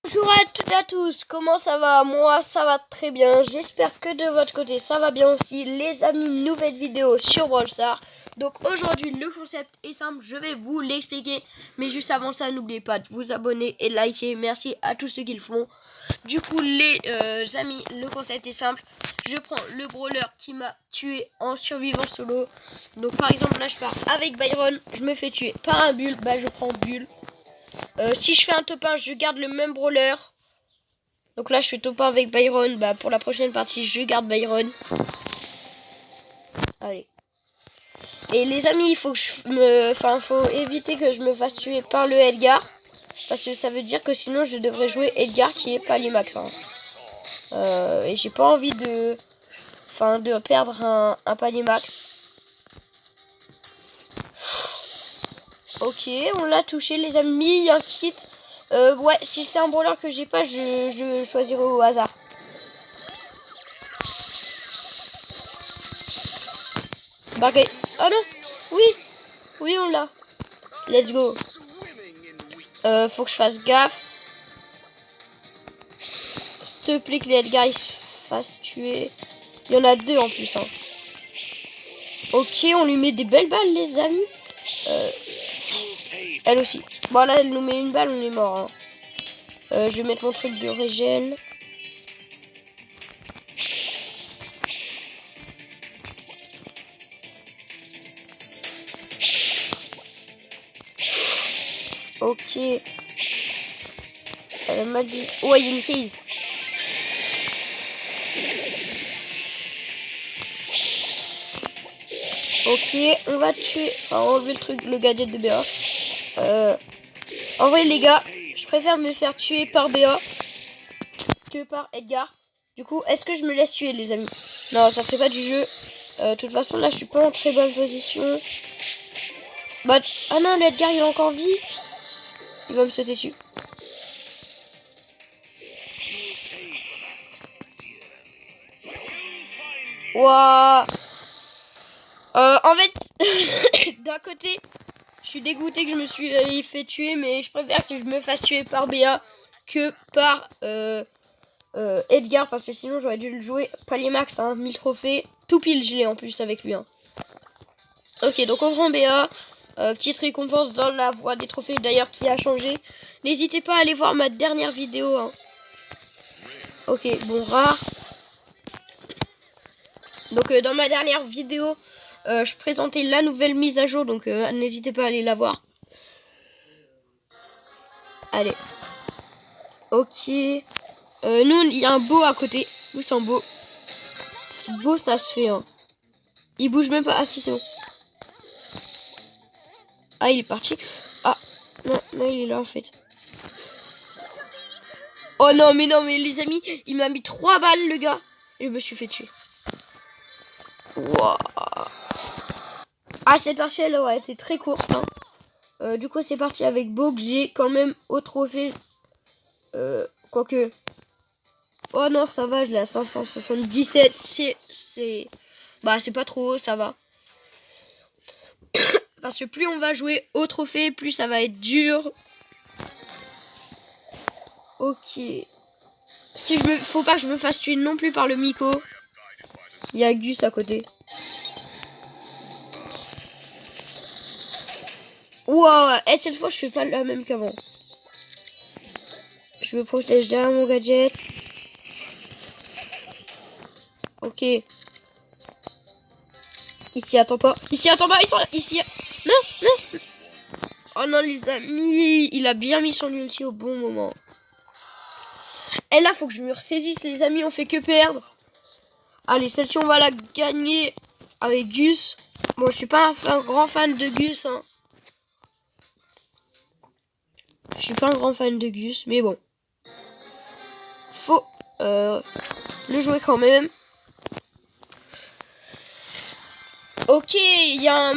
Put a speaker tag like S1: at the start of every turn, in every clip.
S1: Bonjour à toutes et à tous, comment ça va? Moi ça va très bien, j'espère que de votre côté ça va bien aussi. Les amis, nouvelle vidéo sur Brawl Stars. Donc aujourd'hui le concept est simple, je vais vous l'expliquer. Mais juste avant ça, n'oubliez pas de vous abonner et de liker, merci à tous ceux qui le font. Du coup les amis, le concept est simple. Je prends le brawler qui m'a tué en survivant solo. Donc par exemple là je pars avec Byron, je me fais tuer par un Bull, bah je prends Bull. Si je fais un top 1, je garde le même brawler. Donc là, je fais top 1 avec Byron. Bah, pour la prochaine partie, je garde Byron. Allez. Et les amis, il faut que faut éviter que je me fasse tuer par le Edgar. Parce que ça veut dire que sinon, je devrais jouer Edgar qui est Palimax. Hein. Et j'ai pas envie de perdre un Palimax. Ok, on l'a touché, les amis. Il y a un kit. Ouais, si c'est un brawler que j'ai pas, je choisirai au hasard. Barguet. Oh non. Oui. Oui, on l'a. Let's go. Faut que je fasse gaffe. S'il te plaît que les Edgar ils se fassent tuer. Il y en a deux en plus. Hein. Ok, on lui met des belles balles, les amis. Elle aussi. Bon, là, elle nous met une balle, on est mort. Hein. Je vais mettre mon truc de régène. Ok. Elle m'a dit... Ouais, il y a une case. Ok, on va tuer... Enfin, enlever le truc, le gadget de BA. En vrai, les gars, je préfère me faire tuer par BA que par Edgar. Du coup, est-ce que je me laisse tuer, les amis? Non, ça serait pas du jeu. De toute façon, là, je suis pas en très bonne position. Bah, ah non, l'Edgar, il a encore vie. Il va me sauter dessus. Waouh. En fait, d'un côté, je suis dégoûté que je me suis fait tuer, mais je préfère que je me fasse tuer par BA que par Edgar, parce que sinon j'aurais dû le jouer Palimax, hein, 1000 trophées, tout pile je l'ai en plus avec lui. Hein. Ok, donc on prend BA, petite récompense dans la voie des trophées d'ailleurs qui a changé. N'hésitez pas à aller voir ma dernière vidéo. Hein. Ok, bon, rare. Donc dans ma dernière vidéo, je présentais la nouvelle mise à jour, donc n'hésitez pas à aller la voir. Allez. Ok. Nous, il y a un beau à côté. Nous, c'est un beau. Beau, ça se fait. Hein. Il bouge même pas. Ah, si, c'est bon. Ah, il est parti. Ah, non, non, il est là, en fait. Oh non, mais les amis, il m'a mis 3 balles, le gars. Et je me suis fait tuer. Wow. Ah, cette partie, elle aurait été très courte. Hein. Du coup, c'est parti avec Beau que j'ai quand même au trophée. Quoique. Oh non, ça va, je l'ai à 577. Bah, c'est pas trop haut, ça va. Parce que plus on va jouer au trophée, plus ça va être dur. Ok. Faut pas que je me fasse tuer non plus par le Miko. Il y a Gus à côté. Wow, et cette fois je fais pas la même qu'avant. Je me protège derrière mon gadget. Ok. Ici, attends pas. Ici, attends pas. Ici. Non, non. Oh non, les amis. Il a bien mis son ulti au bon moment. Et là, faut que je me ressaisisse, les amis. On fait que perdre. Allez, celle-ci, on va la gagner avec Gus. Bon, je suis pas un grand fan de Gus. Hein. Je suis pas un grand fan de Gus, mais bon. Faut le jouer quand même. Ok, il y a un...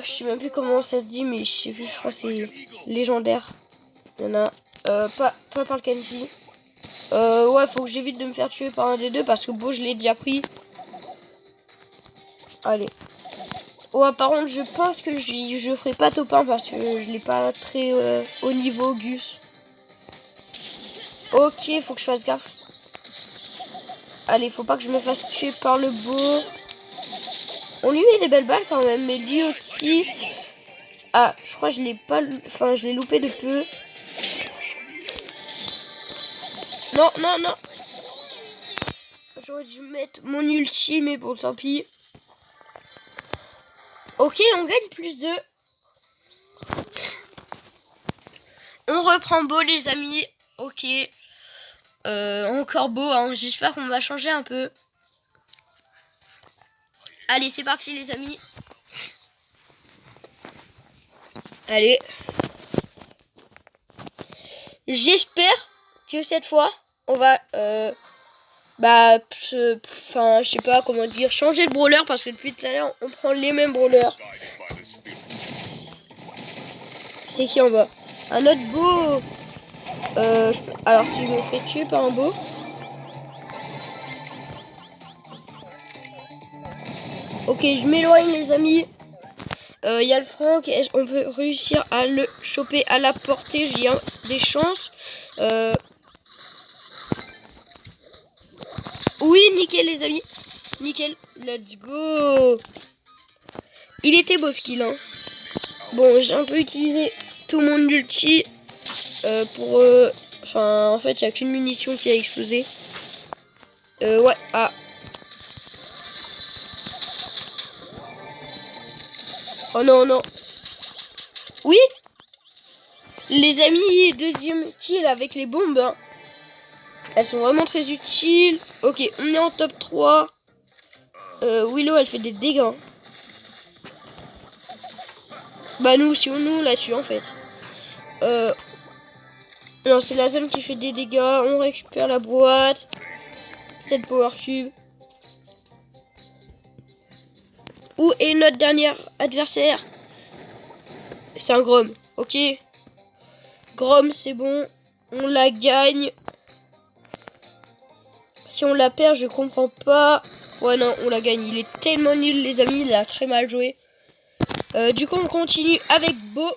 S1: je sais même plus comment ça se dit, mais je sais plus, je crois que c'est légendaire. Il y en a... pas par le Kenji. Ouais, faut que j'évite de me faire tuer par un des deux, parce que bon, je l'ai déjà pris. Allez. Ouais, par contre, je pense que je ferai pas top 1, parce que je l'ai pas très haut niveau, Gus. Ok, faut que je fasse gaffe. Allez, faut pas que je me fasse tuer par le beau. On lui met des belles balles quand même, mais lui aussi... Ah, je crois que je l'ai pas... Enfin, je l'ai loupé de peu. Non, non, non. J'aurais dû mettre mon ulti, mais bon, tant pis. Ok, on gagne plus de... On reprend beau, les amis. Ok. Encore beau, hein. J'espère qu'on va changer un peu. Allez, c'est parti, les amis. Allez. J'espère que cette fois, on va... enfin, je sais pas comment dire, changer de brawler parce que depuis tout à l'heure, on prend les mêmes brawlers. C'est qui en bas? Un autre beau. Alors, si je me fais tuer par un beau. Ok, je m'éloigne, les amis. Il y a le Franck. Est-ce qu'on peut réussir à le choper à la portée? J'ai des chances. Oui, nickel, les amis. Nickel. Let's go. Il était beau ce kill, hein. Bon, j'ai un peu utilisé tout mon ulti pour... Enfin, en fait, il n'y a qu'une munition qui a explosé. Ouais, ah. Oh non, non. Oui. Les amis, deuxième kill avec les bombes. Hein. Elles sont vraiment très utiles. Ok, on est en top 3. Willow, elle fait des dégâts. Bah nous aussi, nous, la tue en fait. Non, c'est la zone qui fait des dégâts. On récupère la boîte. 7 power cube. Où est notre dernier adversaire? C'est un Grom. Ok. Grom, c'est bon. On la gagne. Si on la perd, je comprends pas. Ouais, non, on la gagne. Il est tellement nul, les amis. Il a très mal joué. Du coup, on continue avec Beau.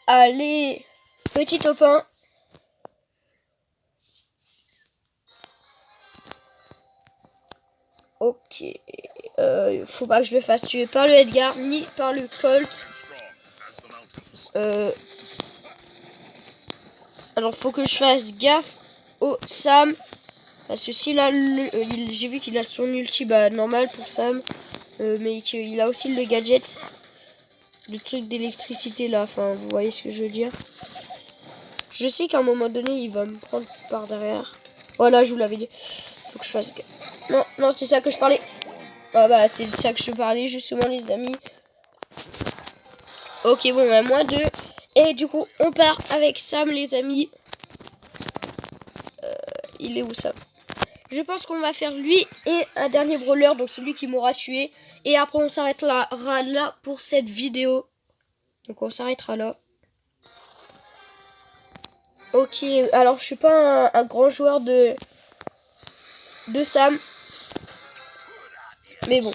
S1: Allez. Petit top 1. Ok. Faut pas que je me fasse tuer par le Edgar, ni par le Colt. Alors, faut que je fasse gaffe au Sam. Parce que si là, j'ai vu qu'il a son ulti, bah normal pour Sam. Mais qu'il a aussi le gadget. Le truc d'électricité là, enfin, vous voyez ce que je veux dire. Je sais qu'à un moment donné, il va me prendre par derrière. Voilà, je vous l'avais dit. Faut que je fasse gaffe. Non, non, c'est ça que je parlais. Ah bah, c'est de ça que je parlais, justement, les amis. Ok, bon, bah, moins 2. Et du coup, on part avec Sam, les amis. Il est où, Sam? Je pense qu'on va faire lui et un dernier brawler, donc celui qui m'aura tué. Et après, on s'arrêtera là pour cette vidéo. Donc, on s'arrêtera là. Ok, alors je suis pas un grand joueur de Sam. Mais bon.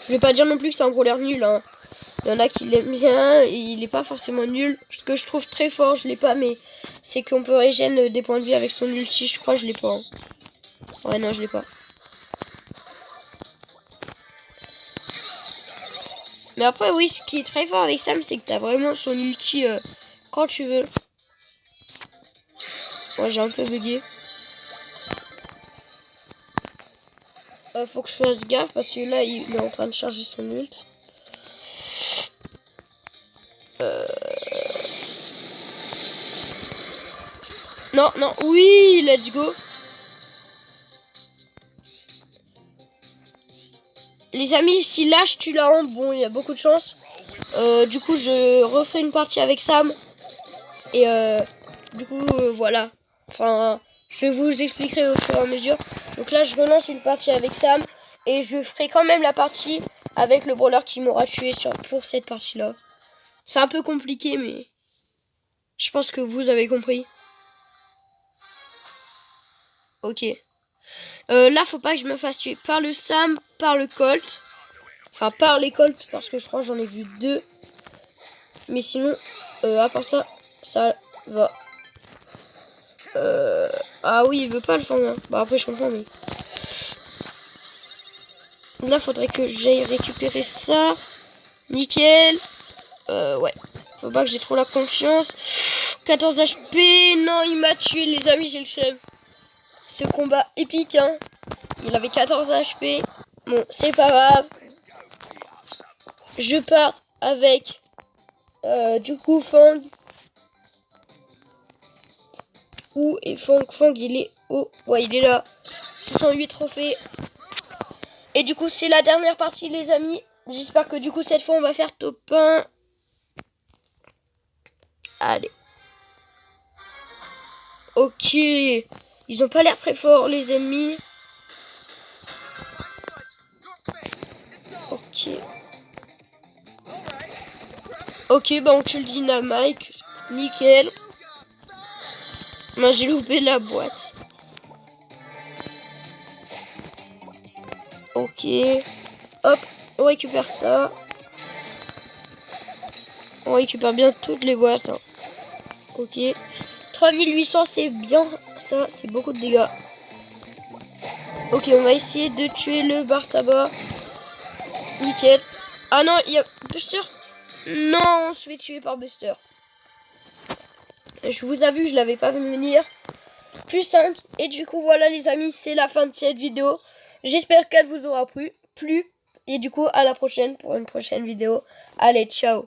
S1: Je vais pas dire non plus que c'est un brawler nul. Hein. Il y en a qui l'aiment bien et il est pas forcément nul. Ce que je trouve très fort, je l'ai pas, mais c'est qu'on peut régénérer des points de vie avec son ulti. Je crois que je l'ai pas. Hein. Ouais, non, je l'ai pas. Mais après, oui, ce qui est très fort avec Sam, c'est que t'as vraiment son ulti quand tu veux. Moi, j'ai un peu bugué. Faut que je fasse gaffe parce que là, il est en train de charger son ult. Non, non, oui, let's go. Les amis, si là je tue la honte, bon, il y a beaucoup de chance. Du coup, je referai une partie avec Sam. Et du coup, voilà. Enfin, je vous expliquerai au fur et à mesure. Donc là, je relance une partie avec Sam. Et je ferai quand même la partie avec le brawler qui m'aura tué pour cette partie-là. C'est un peu compliqué, mais je pense que vous avez compris. Ok. Là, faut pas que je me fasse tuer par le Sam, par le Colt. Enfin, par les Colts, parce que je crois que j'en ai vu 2. Mais sinon, à part ça, Ça va. Ah oui, il veut pas le fendre. Hein. Bah après je comprends mais... Là faudrait que j'aille récupérer ça. Nickel. Ouais. Faut pas que j'ai trop la confiance. 14 HP. Non, il m'a tué les amis, j'ai le seum. Ce combat épique hein. Il avait 14 HP. Bon, c'est pas grave. Je pars avec du coup Fang. Où est Fang? Fang il est où? Ouais, il est là. 608 trophées. Et du coup c'est la dernière partie les amis. J'espère que du coup cette fois on va faire top 1. Allez. Ok. Ils ont pas l'air très forts les ennemis. Ok. Ok, bah on tue le dynamite. Nickel. Moi j'ai loupé la boîte. Ok. Hop, on récupère ça. On récupère bien toutes les boîtes. Hein. Ok. 3800 c'est bien. Ça, c'est beaucoup de dégâts. Ok, on va essayer de tuer le bar tabac. Nickel. Ah non, il y a Buster. Non, on se fait tuer par Buster. Je vous avoue, je l'avais pas vu venir. Plus 5. Et du coup, voilà les amis, c'est la fin de cette vidéo. J'espère qu'elle vous aura plu. Et du coup, à la prochaine pour une prochaine vidéo. Allez, ciao.